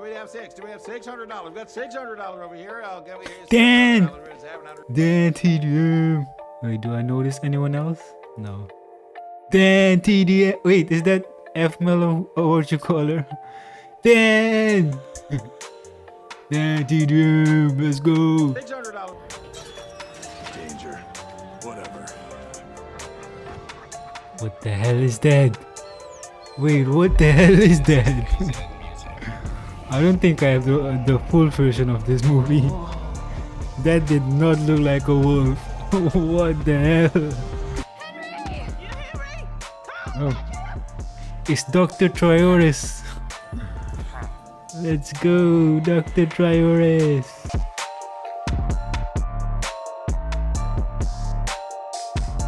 we have six? Do we have $600? We've got $600 over here. I'll give you Dan! $700. Dan TDM. Wait, do I notice anyone else? No. Dan TDM. Wait, is that F Mellow or what you call her? Dan! Dan TDM, let's go. $600. Danger. Whatever. What the hell is that? Wait, what the hell is that? I don't think I have the full version of this movie. That did not look like a wolf. What the hell? Oh. It's Dr. Triores. Let's go, Dr. Triores.